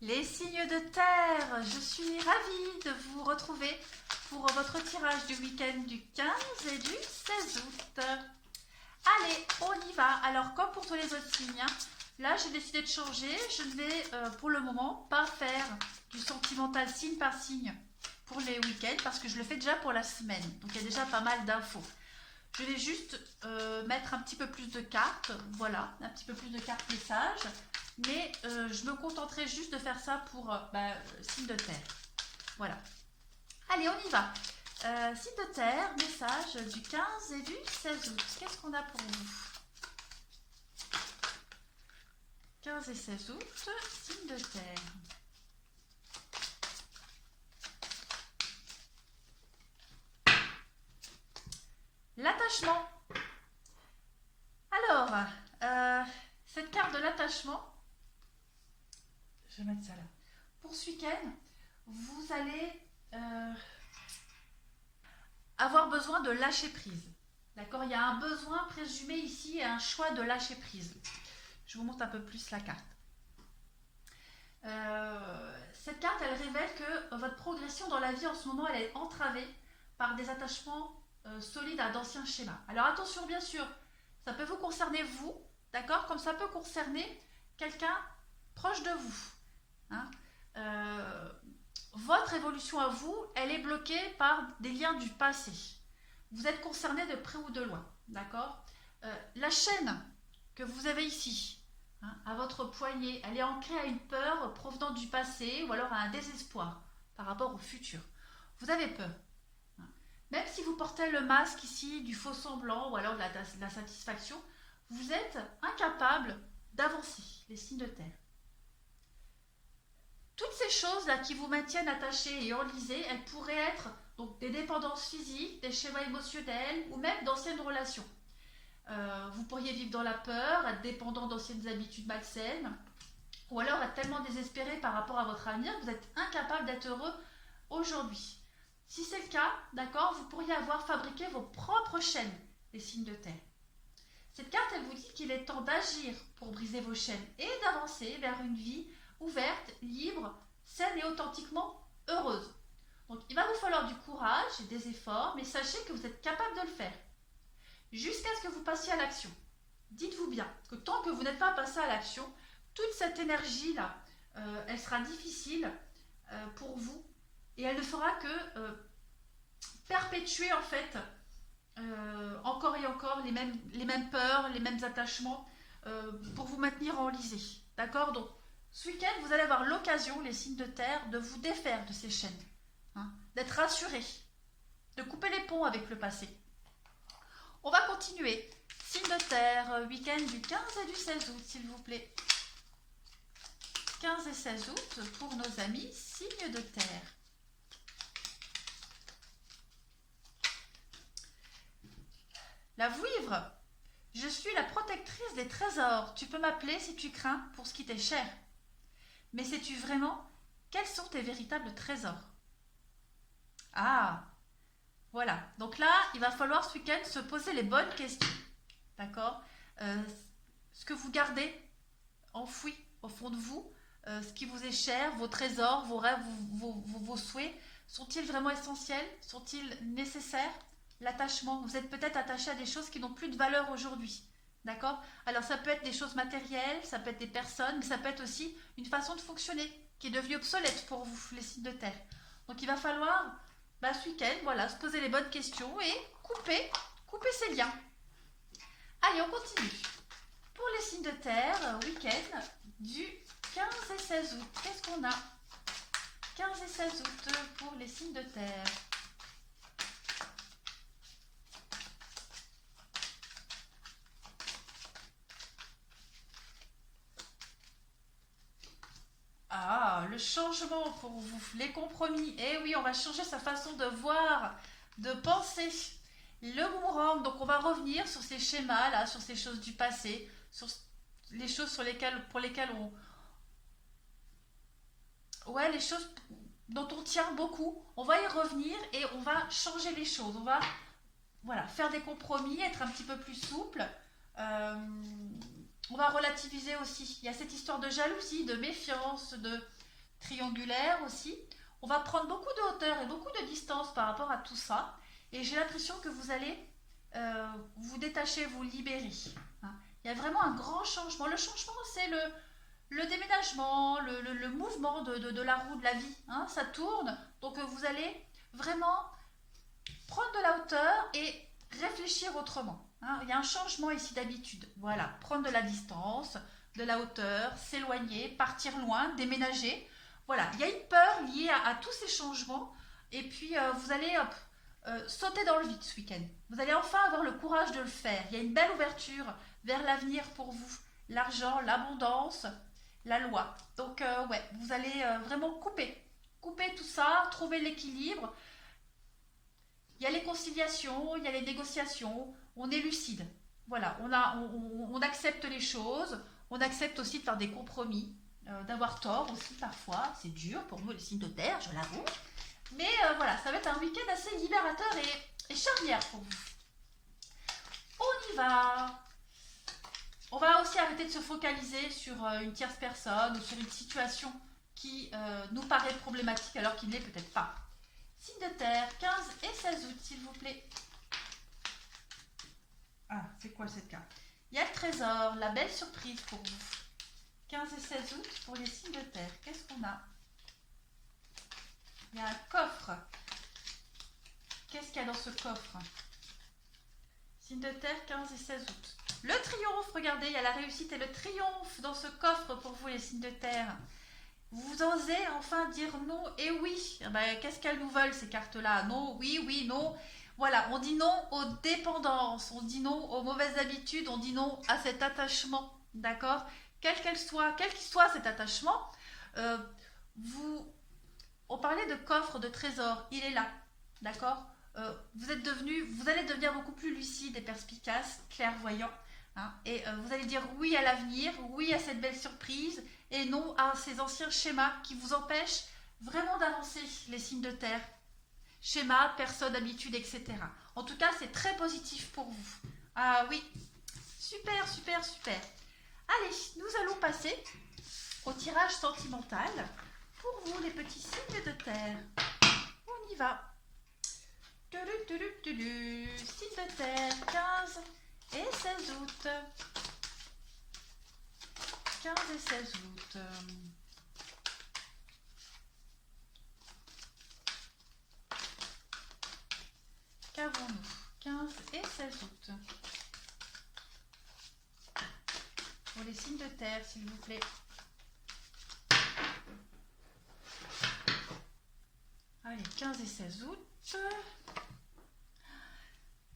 Les signes de terre, je suis ravie de vous retrouver pour votre tirage du week-end du 15 et du 16 août. Allez, on y va. Alors, comme pour tous les autres signes, là j'ai décidé de changer. Je ne vais pour le moment pas faire du sentimental signe par signe pour les week-ends parce que je le fais déjà pour la semaine. Donc il y a déjà pas mal d'infos. Je vais juste mettre un petit peu plus de cartes, voilà, un petit peu plus de cartes messages. Mais je me contenterai juste de faire ça pour signe de terre. Voilà. Allez, on y va. Signe de terre, message du 15 et du 16 août. Qu'est-ce qu'on a pour vous? 15 et 16 août, signe de terre. L'attachement. Alors, cette carte de l'attachement, je vais mettre ça là. Pour ce week-end, vous allez avoir besoin de lâcher prise. D'accord? Il y a un besoin présumé ici et un choix de lâcher prise. Je vous montre un peu plus la carte. Cette carte, elle révèle que votre progression dans la vie en ce moment, elle est entravée par des attachements solides à d'anciens schémas. Alors attention, bien sûr, ça peut vous concerner vous, d'accord? Comme ça peut concerner quelqu'un proche de vous. Hein? Votre évolution à vous, elle est bloquée par des liens du passé. Vous êtes concerné de près ou de loin, d'accord? La chaîne que vous avez ici, hein, à votre poignet, elle est ancrée à une peur provenant du passé ou alors à un désespoir par rapport au futur. Vous avez peur. Hein. Même si vous portez le masque ici du faux semblant ou alors de la satisfaction, vous êtes incapable d'avancer, les signes de terre. Toutes ces choses-là qui vous maintiennent attachés et enlisés, elles pourraient être donc des dépendances physiques, des schémas émotionnels ou même d'anciennes relations. Vous pourriez vivre dans la peur, être dépendant d'anciennes habitudes malsaines, ou alors être tellement désespéré par rapport à votre avenir que vous êtes incapable d'être heureux aujourd'hui. Si c'est le cas, d'accord, vous pourriez avoir fabriqué vos propres chaînes, les signes de terre. Cette carte, elle vous dit qu'il est temps d'agir pour briser vos chaînes et d'avancer vers une vie ouverte, libre, saine et authentiquement heureuse. Donc il va vous falloir du courage et des efforts, mais sachez que vous êtes capable de le faire. Jusqu'à ce que vous passiez à l'action. Dites-vous bien que tant que vous n'êtes pas passé à l'action, toute cette énergie-là, elle sera difficile pour vous et elle ne fera que perpétuer en fait encore et encore les mêmes peurs, les mêmes attachements pour vous maintenir enlisé. D'accord? Donc, ce week-end, vous allez avoir l'occasion, les signes de terre, de vous défaire de ces chaînes, hein, d'être rassuré, de couper les ponts avec le passé. On va continuer. Signe de terre, week-end du 15 et du 16 août, s'il vous plaît. 15 et 16 août pour nos amis signes de terre. La vouivre. Je suis la protectrice des trésors. Tu peux m'appeler si tu crains pour ce qui t'est cher. Mais sais-tu vraiment quels sont tes véritables trésors? Ah, voilà. Donc là, il va falloir ce week-end se poser les bonnes questions. D'accord? Ce que vous gardez enfoui au fond de vous, ce qui vous est cher, vos trésors, vos rêves, vos souhaits, sont-ils vraiment essentiels? Sont-ils nécessaires? L'attachement, vous êtes peut-être attaché à des choses qui n'ont plus de valeur aujourd'hui. D'accord? Alors ça peut être des choses matérielles, ça peut être des personnes, mais ça peut être aussi une façon de fonctionner qui est devenue obsolète pour vous, les signes de terre. Donc il va falloir, ce week-end, voilà, se poser les bonnes questions et couper ces liens. Allez, on continue. Pour les signes de terre, week-end du 15 et 16 août. Qu'est-ce qu'on a? 15 et 16 août pour les signes de terre. Ah, le changement pour vous, les compromis. Eh oui, on va changer sa façon de voir, de penser. Le boomerang, donc on va revenir sur ces schémas-là, sur ces choses du passé, sur les choses pour lesquelles ouais, les choses dont on tient beaucoup. On va y revenir et on va changer les choses. On va, voilà, faire des compromis, être un petit peu plus souple. Euh, on va relativiser aussi. Il y a cette histoire de jalousie, de méfiance, triangulaire aussi. On va prendre beaucoup de hauteur et beaucoup de distance par rapport à tout ça. Et j'ai l'impression que vous allez vous détacher, vous libérer. Hein. Il y a vraiment un grand changement. Le changement, c'est le déménagement, le mouvement de la roue de la vie. Hein. Ça tourne. Donc vous allez vraiment prendre de la hauteur et réfléchir autrement. Hein. Il y a un changement ici d'habitude. Voilà, prendre de la distance, de la hauteur, s'éloigner, partir loin, déménager. Voilà, il y a une peur liée à tous ces changements. Et puis vous allez sauter dans le vide ce week-end. Vous allez enfin avoir le courage de le faire. Il y a une belle ouverture vers l'avenir pour vous. L'argent, l'abondance, la loi. Donc ouais, vous allez vraiment couper tout ça, trouver l'équilibre. Il y a les conciliations, il y a les négociations, on est lucide. Voilà, on accepte les choses, on accepte aussi de faire des compromis, d'avoir tort aussi parfois. C'est dur pour nous les signes de terre, je l'avoue. Mais voilà, ça va être un week-end assez libérateur et charnière pour vous. On y va. On va aussi arrêter de se focaliser sur une tierce personne ou sur une situation qui nous paraît problématique alors qu'il n'est peut-être pas. Signe de terre, 15 et 16 août, s'il vous plaît. Ah, c'est quoi cette carte? Il y a le trésor, la belle surprise pour vous. 15 et 16 août pour les signes de terre. Qu'est-ce qu'on a? Il y a un coffre. Qu'est-ce qu'il y a dans ce coffre? Signe de terre, 15 et 16 août. Le triomphe, regardez, il y a la réussite et le triomphe dans ce coffre pour vous, les signes de terre. Vous osez enfin dire non et oui. Ben, qu'est-ce qu'elles nous veulent, ces cartes-là? Non, oui, oui, non. Voilà, on dit non aux dépendances, on dit non aux mauvaises habitudes, on dit non à cet attachement, d'accord? Quel qu'il soit cet attachement, on parlait de coffre, de trésor, il est là, d'accord? Vous allez devenir beaucoup plus lucide et perspicace, clairvoyant, hein, et vous allez dire oui à l'avenir, oui à cette belle surprise, et non à ces anciens schémas qui vous empêchent vraiment d'avancer, les signes de terre. Schémas, personnes, habitudes, etc. En tout cas, c'est très positif pour vous. Ah oui, super, super, super. Allez, nous allons passer au tirage sentimental pour vous, les petits signes de terre. On y va. Signe de terre, 15 et 16 août. 15 et 16 août. Qu'avons-nous? 15 et 16 août. Pour les signes de terre, s'il vous plaît. Allez, 15 et 16 août.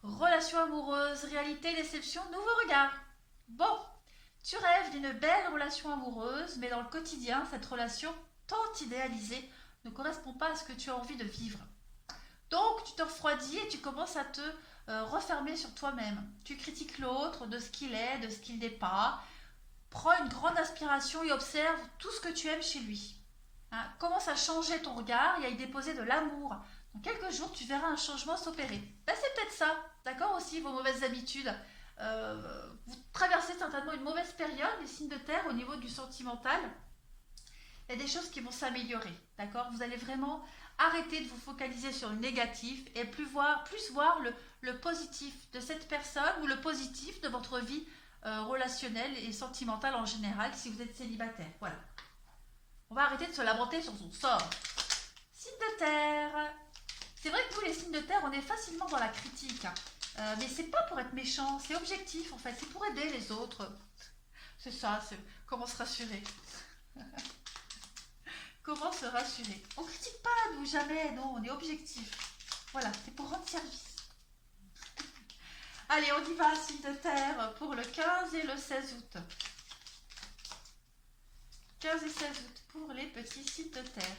Relation amoureuse, réalité, déception, nouveau regard. Bon, tu rêves d'une belle relation amoureuse, mais dans le quotidien, cette relation tant idéalisée ne correspond pas à ce que tu as envie de vivre. Donc, tu te refroidis et tu commences à te refermer sur toi-même. Tu critiques l'autre de ce qu'il est, de ce qu'il n'est pas. Prends une grande inspiration et observe tout ce que tu aimes chez lui. Hein, commence à changer ton regard et à y déposer de l'amour. Dans quelques jours, tu verras un changement s'opérer. Ben, c'est peut-être ça, d'accord aussi, vos mauvaises habitudes. Vous traversez certainement une mauvaise période, les signes de terre, au niveau du sentimental. Il y a des choses qui vont s'améliorer, d'accord? Vous allez vraiment arrêter de vous focaliser sur le négatif et plus voir le positif de cette personne ou le positif de votre vie relationnelle et sentimentale en général si vous êtes célibataire. Voilà. On va arrêter de se lamenter sur son sort. Signe de terre. C'est vrai que vous, les signes de terre, on est facilement dans la critique. Hein. Mais c'est pas pour être méchant, c'est objectif en fait. C'est pour aider les autres. C'est ça, c'est comment se rassurer. Comment se rassurer? On critique pas, nous, jamais, non, on est objectif. Voilà, c'est pour rendre service. Allez, on y va, signe de terre, pour le 15 et le 16 août. 15 et 16 août pour les petits signes de terre.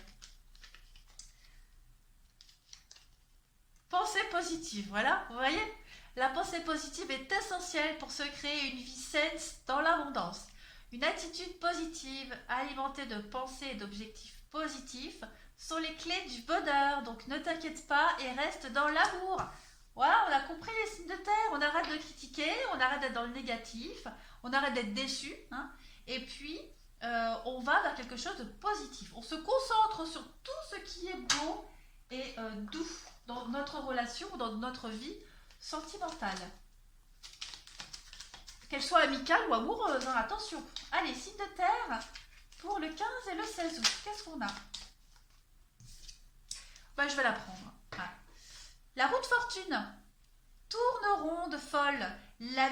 Pensée positive, voilà, vous voyez? La pensée positive est essentielle pour se créer une vie saine dans l'abondance. Une attitude positive, alimentée de pensées et d'objectifs positifs, sont les clés du bonheur. Donc ne t'inquiète pas et reste dans l'amour. Voilà, on a compris les signes de terre. On arrête de critiquer, on arrête d'être dans le négatif, on arrête d'être déçu. Hein, et puis, on va vers quelque chose de positif. On se concentre sur tout ce qui est beau et doux dans notre relation, dans notre vie sentimentale. Qu'elle soit amicale ou amoureuse, hein, attention. Allez, signe de terre pour le 15 et le 16 août. Qu'est-ce qu'on a? Je vais la prendre. Ah. La roue de fortune tourne ronde, folle. La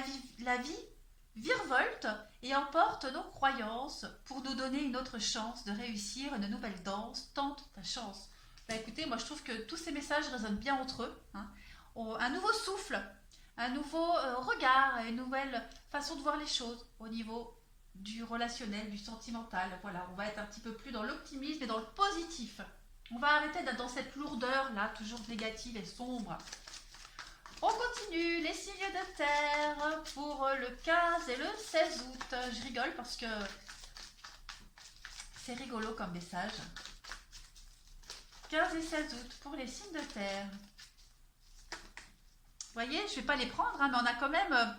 vie virevolte et emporte nos croyances pour nous donner une autre chance de réussir une nouvelle danse. Tente ta chance. Écoutez, moi je trouve que tous ces messages résonnent bien entre eux. Hein. Un nouveau souffle, un nouveau regard, une nouvelle façon de voir les choses au niveau du relationnel, du sentimental. Voilà, on va être un petit peu plus dans l'optimisme et dans le positif. On va arrêter d'être dans cette lourdeur là, toujours négative et sombre. On continue, les signes de terre pour le 15 et le 16 août. Je rigole parce que c'est rigolo comme message. 15 et 16 août pour les signes de terre. Vous voyez, je ne vais pas les prendre, hein, mais on a quand même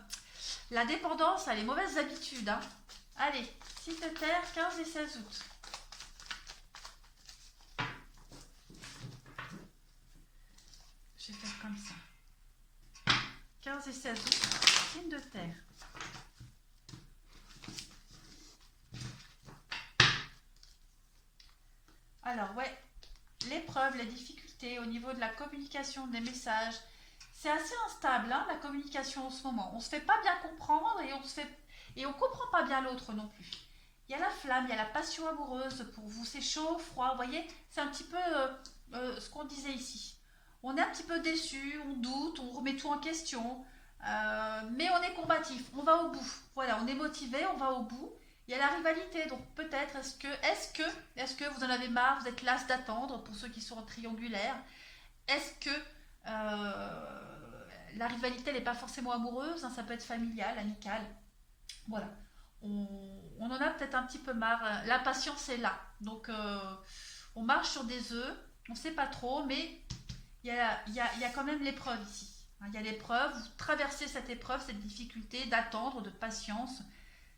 la dépendance à les mauvaises habitudes. Hein. Allez, signes de terre, 15 et 16 août. Je vais faire comme ça. 15 et 16 août, signe de terre. Alors, ouais, l'épreuve, les difficultés au niveau de la communication, des messages, c'est assez instable, hein, la communication en ce moment. On ne se fait pas bien comprendre et on comprend pas bien l'autre non plus. Il y a la flamme, il y a la passion amoureuse pour vous, c'est chaud, froid, vous voyez, c'est un petit peu ce qu'on disait ici. On est un petit peu déçu, on doute, on remet tout en question, mais on est combatif, on va au bout. Voilà, on est motivé, on va au bout. Il y a la rivalité, donc peut-être, est-ce que vous en avez marre, vous êtes las d'attendre pour ceux qui sont en triangulaire? Est-ce que la rivalité n'est pas forcément amoureuse, hein, ça peut être familial, amical. Voilà, on en a peut-être un petit peu marre. La patience est là, donc on marche sur des œufs, on ne sait pas trop, mais il y a quand même l'épreuve ici. Il y a l'épreuve, vous traversez cette épreuve, cette difficulté d'attendre, de patience.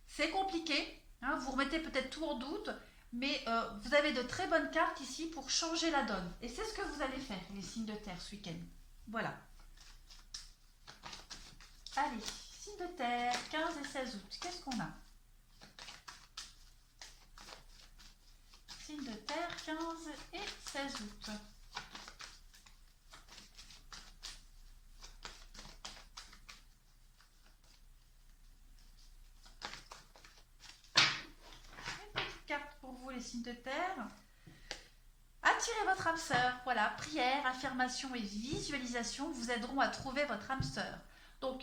C'est compliqué, hein, vous remettez peut-être tout en doute, mais vous avez de très bonnes cartes ici pour changer la donne. Et c'est ce que vous allez faire, les signes de terre, ce week-end. Voilà. Allez, signes de terre, 15 et 16 août. Qu'est-ce qu'on a? Signes de terre, 15 et 16 août. Pour vous les signes de terre, attirez votre âme sœur. Voilà, prière, affirmation et visualisation vous aideront à trouver votre âme sœur. Donc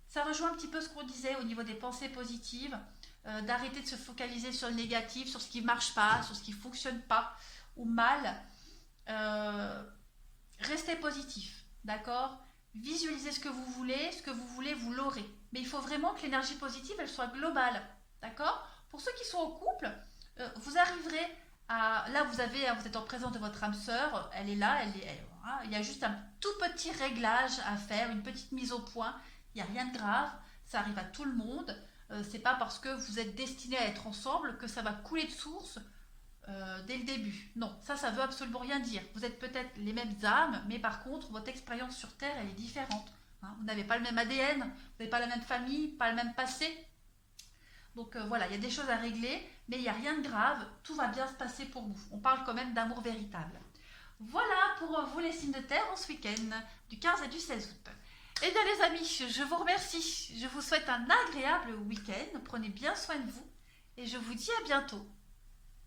ça rejoint un petit peu ce qu'on disait au niveau des pensées positives, d'arrêter de se focaliser sur le négatif, sur ce qui ne marche pas, sur ce qui ne fonctionne pas ou mal. Restez positif, d'accord? Visualisez ce que vous voulez, vous l'aurez. Mais il faut vraiment que l'énergie positive, elle soit globale, d'accord? Pour ceux qui sont en couple, vous arriverez à... Là, vous êtes en présence de votre âme sœur, elle est là, voilà, il y a juste un tout petit réglage à faire, une petite mise au point. Il n'y a rien de grave, ça arrive à tout le monde. C'est pas parce que vous êtes destinés à être ensemble que ça va couler de source dès le début. Non, ça veut absolument rien dire. Vous êtes peut-être les mêmes âmes, mais par contre, votre expérience sur Terre, elle est différente. Hein, vous n'avez pas le même ADN, vous n'avez pas la même famille, pas le même passé. Donc voilà, il y a des choses à régler, mais il n'y a rien de grave, tout va bien se passer pour vous. On parle quand même d'amour véritable. Voilà pour vous les signes de terre en ce week-end du 15 et du 16 août. Et bien les amis, je vous remercie. Je vous souhaite un agréable week-end. Prenez bien soin de vous et je vous dis à bientôt.